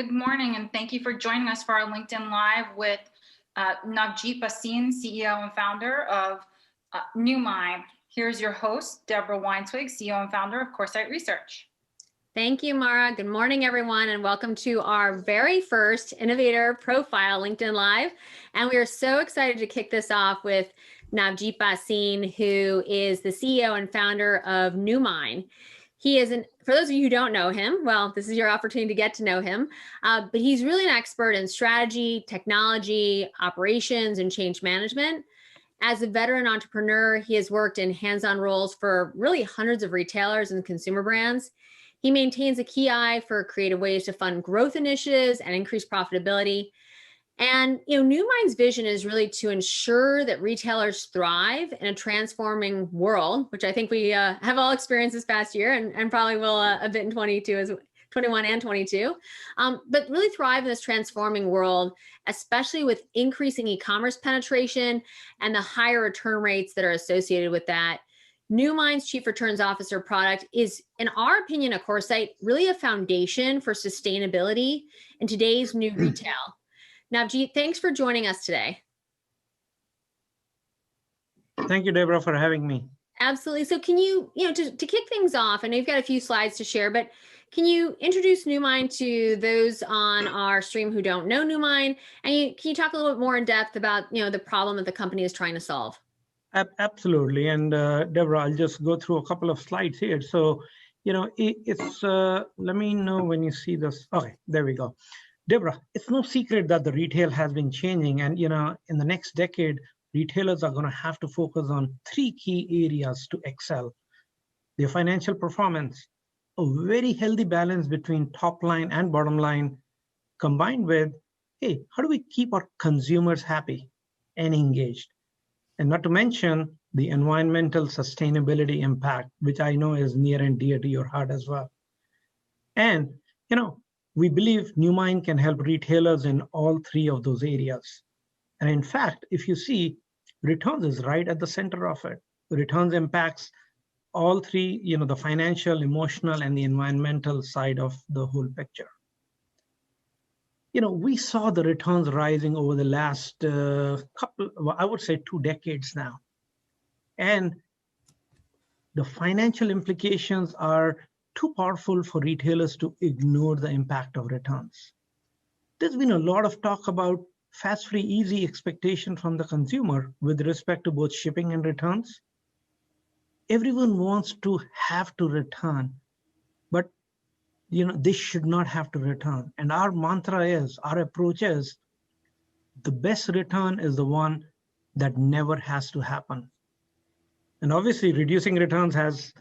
Good morning, and thank you for joining us for our LinkedIn Live with Navjit Bhasin, CEO and founder of Newmine. Here's your host, Deborah Weinswig, CEO and founder of Coresight Research. Thank you, Mara. Good morning, everyone, and welcome to our very first Innovator Profile LinkedIn Live. And we are so excited to kick this off with Navjit Bhasin, who is the CEO and founder of Newmine. He is, for those of you who don't know him, well, this is your opportunity to get to know him, but he's really an expert in strategy, technology, operations, and change management. As a veteran entrepreneur, he has worked in hands-on roles for really hundreds of retailers and consumer brands. He maintains a key eye for creative ways to fund growth initiatives and increase profitability. And Newmine's vision is really to ensure that retailers thrive in a transforming world, which I think we have all experienced this past year and probably will a bit in 21 and 22, but really thrive in this transforming world, especially with increasing e-commerce penetration and the higher return rates that are associated with that. Newmine's Chief Returns Officer product is, in our opinion, at Coresight, really a foundation for sustainability in today's new retail. Navjeet, thanks for joining us today. Thank you, Deborah, for having me. Absolutely. So can you, to kick things off, I know you've got a few slides to share, but can you introduce Newmine to those on our stream who don't know Newmine? And can you talk a little bit more in depth about, the problem that the company is trying to solve? Absolutely. And Deborah, I'll just go through a couple of slides here. So, let me know when you see this. Okay, there we go. Deborah, it's no secret that the retail has been changing. And, in the next decade, retailers are going to have to focus on three key areas to excel: their financial performance, a very healthy balance between top line and bottom line, combined with, hey, how do we keep our consumers happy and engaged? And not to mention the environmental sustainability impact, which I know is near and dear to your heart as well. And, we believe Newmine can help retailers in all three of those areas. And in fact, if you see, returns is right at the center of it. Returns impacts all three, the financial, emotional, and the environmental side of the whole picture. We saw the returns rising over the last I would say 2 decades now. And the financial implications are too powerful for retailers to ignore the impact of returns. There's been a lot of talk about fast, free, easy expectation from the consumer with respect to both shipping and returns. Everyone wants to have to return, but they should not have to return. And our mantra is, our approach is, the best return is the one that never has to happen. And obviously reducing returns has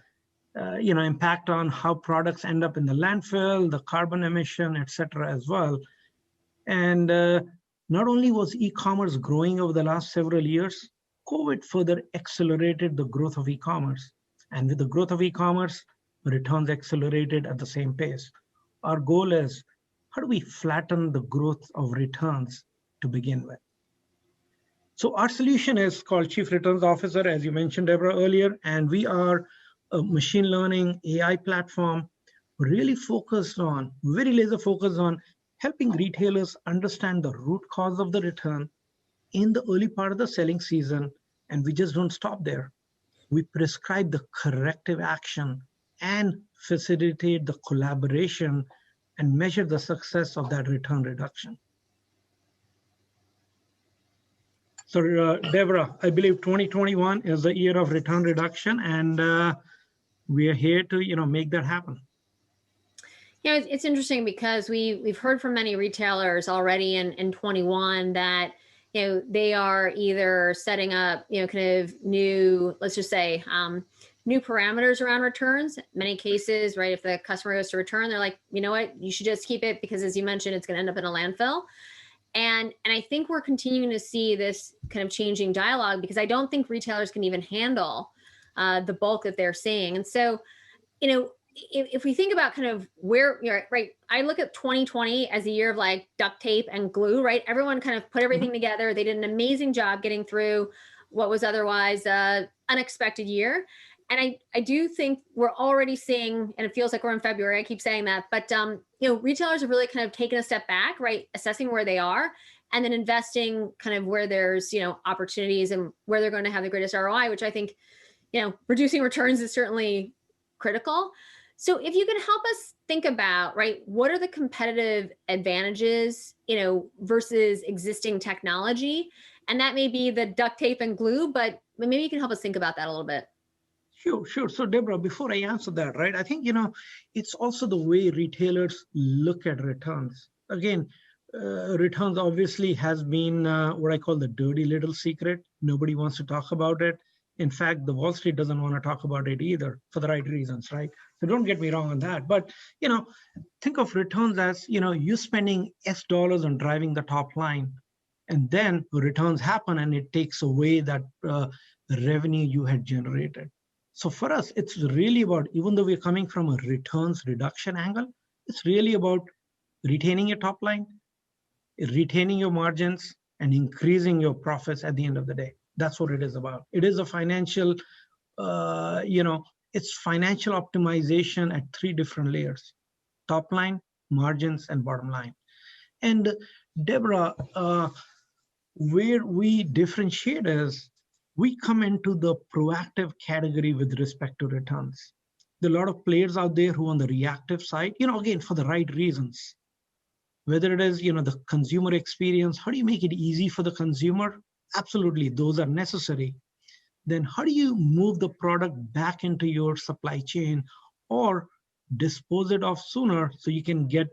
impact on how products end up in the landfill, the carbon emission, et cetera, as well. And not only was e-commerce growing over the last several years, COVID further accelerated the growth of e-commerce. And with the growth of e-commerce, returns accelerated at the same pace. Our goal is, how do we flatten the growth of returns to begin with? So our solution is called Chief Returns Officer, as you mentioned, Deborah, earlier, and we are a machine learning AI platform really very laser focused on helping retailers understand the root cause of the return in the early part of the selling season. And we just don't stop there. We prescribe the corrective action and facilitate the collaboration and measure the success of that return reduction. So Deborah, I believe 2021 is the year of return reduction, and we are here to make that happen. It's interesting because we've heard from many retailers already in 21 that they are either setting up kind of new, let's just say, new parameters around returns. In many cases, right, if the customer goes to return, they're like, you know what, you should just keep it because, as you mentioned, it's going to end up in a landfill. And I think we're continuing to see this kind of changing dialogue because I don't think retailers can even handle the bulk that they're seeing. And so, if we think about kind of where, right, I look at 2020 as a year of like duct tape and glue, right? Everyone kind of put everything together. They did an amazing job getting through what was otherwise an unexpected year. And I do think we're already seeing, and it feels like we're in February, I keep saying that, but retailers have really kind of taken a step back, right? Assessing where they are and then investing kind of where there's, opportunities and where they're going to have the greatest ROI, which I think, reducing returns is certainly critical. So if you can help us think about, right, what are the competitive advantages, versus existing technology? And that may be the duct tape and glue, but maybe you can help us think about that a little bit. Sure. So Deborah, before I answer that, right, I think, it's also the way retailers look at returns. Again, returns obviously has been what I call the dirty little secret. Nobody wants to talk about it. In fact, the Wall Street doesn't want to talk about it either for the right reasons, right? So don't get me wrong on that. But, think of returns as, you spending S dollars on driving the top line, and then returns happen and it takes away that the revenue you had generated. So for us, it's really about, even though we're coming from a returns reduction angle, it's really about retaining your top line, retaining your margins, and increasing your profits at the end of the day. That's what it is about. It is a financial, it's financial optimization at 3 different layers: top line, margins, and bottom line. And Deborah, where we differentiate is, we come into the proactive category with respect to returns. There are a lot of players out there who are on the reactive side, again, for the right reasons. Whether it is, the consumer experience, how do you make it easy for the consumer? Absolutely, those are necessary. Then how do you move the product back into your supply chain or dispose it off sooner so you can get,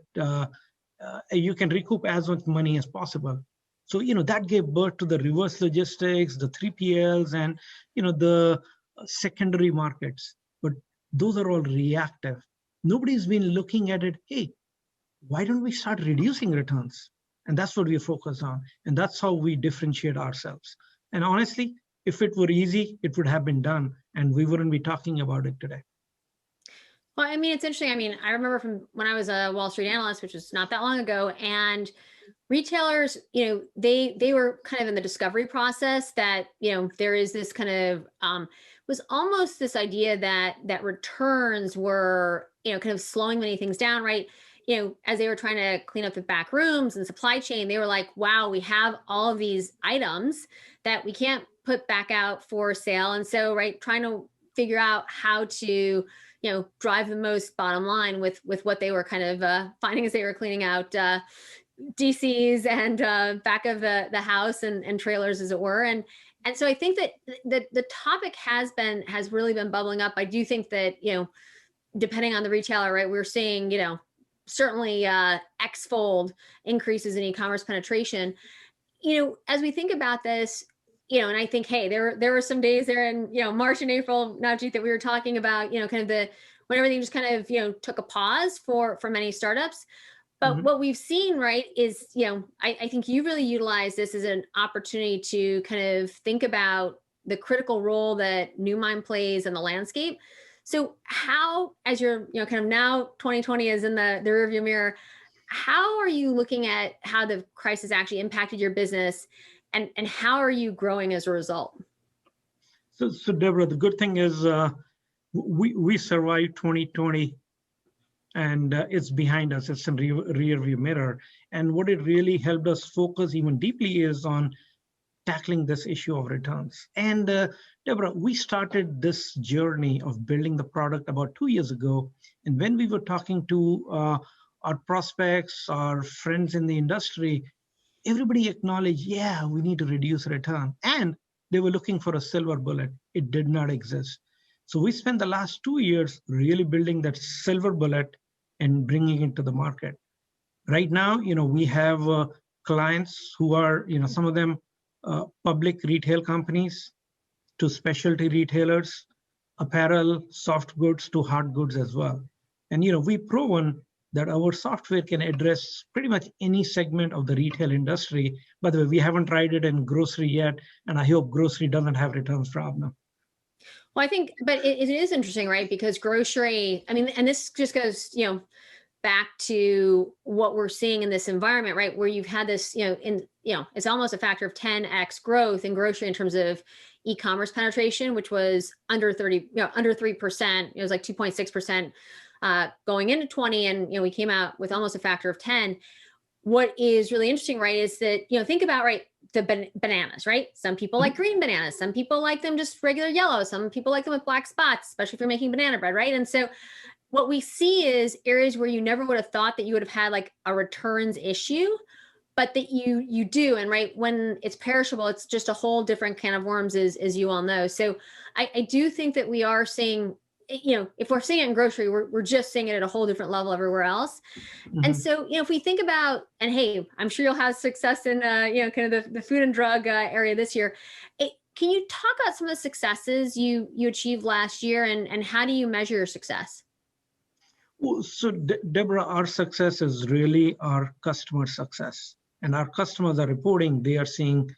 you can recoup as much money as possible? So, that gave birth to the reverse logistics, the 3PLs, and, the secondary markets. But those are all reactive. Nobody's been looking at it, hey, why don't we start reducing returns? And that's what we focus on. And that's how we differentiate ourselves. And honestly, if it were easy, it would have been done, and we wouldn't be talking about it today. Well, I mean, it's interesting. I mean, I remember from when I was a Wall Street analyst, which was not that long ago, and retailers, they were kind of in the discovery process that, there is this kind of, was almost this idea that returns were, kind of slowing many things down, right? As they were trying to clean up the back rooms and supply chain, they were like, wow, we have all of these items that we can't put back out for sale. And so, right, trying to figure out how to, drive the most bottom line with what they were kind of finding as they were cleaning out DCs and back of the house and trailers, as it were. And so I think that the topic has really been bubbling up. I do think that, depending on the retailer, right, we're seeing, certainly X-fold increases in e-commerce penetration. As we think about this, and I think, hey, there were some days there in, March and April, Navjit, that we were talking about, kind of when everything just kind of, took a pause for many startups. But what we've seen, right, is, I think you really utilize this as an opportunity to kind of think about the critical role that Newmine plays in the landscape. So how, as you're, kind of now 2020 is in the rearview mirror, how are you looking at how the crisis actually impacted your business, and how are you growing as a result? So Deborah, the good thing is we survived 2020. And it's behind us. It's in rear view mirror. And what it really helped us focus even deeply is on tackling this issue of returns. And Deborah, we started this journey of building the product about 2 years ago. And when we were talking to our prospects, our friends in the industry, everybody acknowledged, yeah, we need to reduce return. And they were looking for a silver bullet. It did not exist. So we spent the last 2 years really building that silver bullet and bringing it to the market. Right now, we have clients who are, some of them public retail companies to specialty retailers, apparel, soft goods to hard goods as well. And, we've proven that our software can address pretty much any segment of the retail industry. By the way, we haven't tried it in grocery yet, and I hope grocery doesn't have returns problem. Well, I think, but it is interesting, right? Because grocery, I mean, and this just goes, back to what we're seeing in this environment, right, where you've had this, it's almost a factor of 10x growth in grocery in terms of e-commerce penetration, which was under 3%. It was like 2.6% going into 20, and we came out with almost a factor of 10. What is really interesting, right, is that think about, right, the bananas, right? Some people like green bananas, some people like them just regular yellow, some people like them with black spots, especially if you're making banana bread, right? And so what we see is areas where you never would have thought that you would have had like a returns issue, but that you do. And right, when it's perishable, it's just a whole different can of worms, as you all know. So I do think that we are seeing, if we're seeing it in grocery, we're just seeing it at a whole different level everywhere else. And so, if we think about, and hey, I'm sure you'll have success in, kind of the food and drug area this year. Can you talk about some of the successes you achieved last year, and how do you measure your success? Well, so Deborah, our success is really our customer success, and our customers are reporting they are seeing,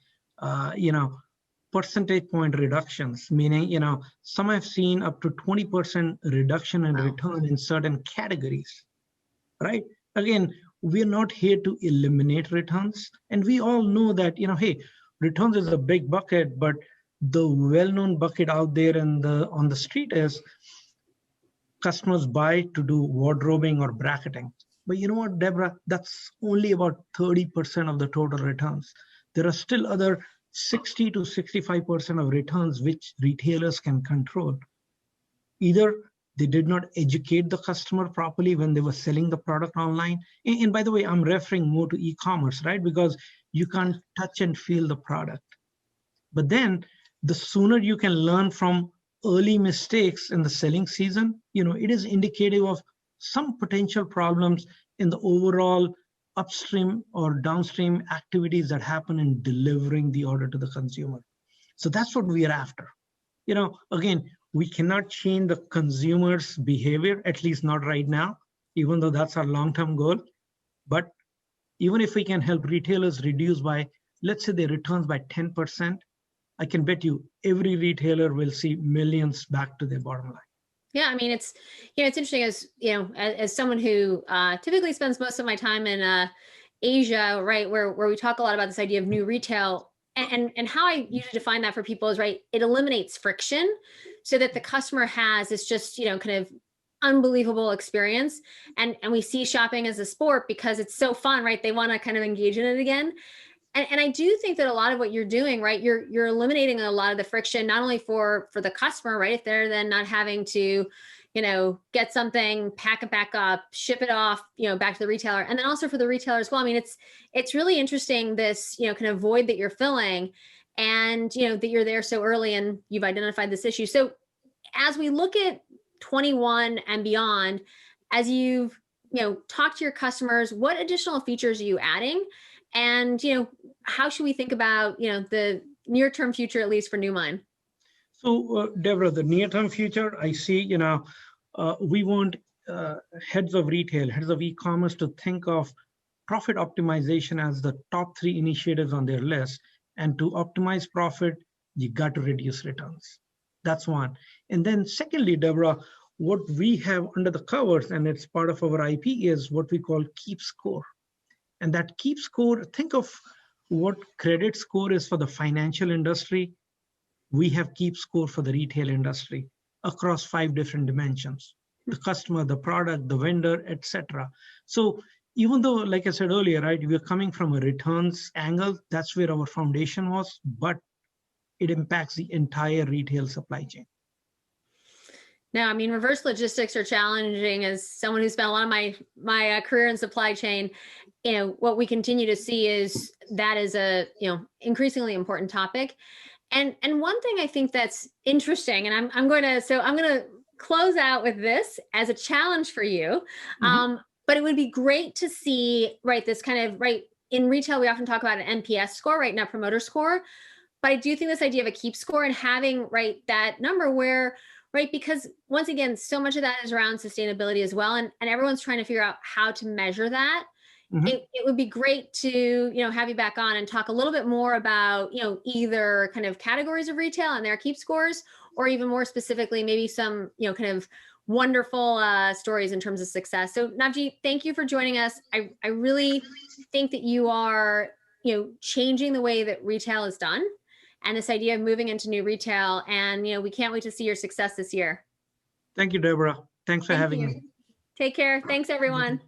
percentage point reductions, meaning, some have seen up to 20% reduction in return in certain categories, right? Again, we're not here to eliminate returns. And we all know that, hey, returns is a big bucket, but the well-known bucket out there on the street is customers buy to do wardrobing or bracketing. But you know what, Deborah, that's only about 30% of the total returns. There are still other 60 to 65% of returns which retailers can control. Either they did not educate the customer properly when they were selling the product online. And by the way, I'm referring more to e-commerce, right? Because you can't touch and feel the product. But then the sooner you can learn from early mistakes in the selling season, it is indicative of some potential problems in the overall upstream or downstream activities that happen in delivering the order to the consumer. So that's what we are after. Again, we cannot change the consumer's behavior, at least not right now, even though that's our long-term goal. But even if we can help retailers reduce by, let's say their returns by 10%, I can bet you every retailer will see millions back to their bottom line. Yeah, I mean, it's interesting as someone who typically spends most of my time in Asia, right, where we talk a lot about this idea of new retail, and how I usually define that for people is, right, it eliminates friction so that the customer has this just, kind of unbelievable experience. And we see shopping as a sport because it's so fun, right? They want to kind of engage in it again. And I do think that a lot of what you're doing, right, you're eliminating a lot of the friction, not only for the customer, right, if they're then not having to, get something, pack it back up, ship it off, back to the retailer, and then also for the retailer as well. I mean, it's really interesting, this, kind of void that you're filling, and that you're there so early and you've identified this issue. So as we look at 21 and beyond, as you've talked to your customers, what additional features are you adding? And, how should we think about, the near-term future, at least for Newmine? So, Deborah, the near-term future, I see, we want heads of retail, heads of e-commerce to think of profit optimization as the top 3 initiatives on their list. And to optimize profit, you got to reduce returns. That's one. And then secondly, Deborah, what we have under the covers, and it's part of our IP, is what we call Keep Score. And that Keep Score, think of what credit score is for the financial industry. We have Keep Score for the retail industry across 5 different dimensions: the customer, the product, the vendor, etc. So even though, like I said earlier, right, we're coming from a returns angle, that's where our foundation was, but it impacts the entire retail supply chain. No, I mean, reverse logistics are challenging. As someone who spent a lot of my career in supply chain, what we continue to see is that is a increasingly important topic. And one thing I think that's interesting, and I'm going to close out with this as a challenge for you. But it would be great to see, right, this kind of, right, in retail, we often talk about an NPS score, right, Net Promoter Score. But I do think this idea of a Keep Score and having, right, that number where, right, because once again, so much of that is around sustainability as well. And everyone's trying to figure out how to measure that. It would be great to, have you back on and talk a little bit more about, either kind of categories of retail and their Keep Scores, or even more specifically, maybe some, kind of wonderful stories in terms of success. So Navjeet, thank you for joining us. I really think that you are, changing the way that retail is done and this idea of moving into new retail. And, we can't wait to see your success this year. Thank you, Deborah. Thanks for having me. Take care. Thanks, everyone.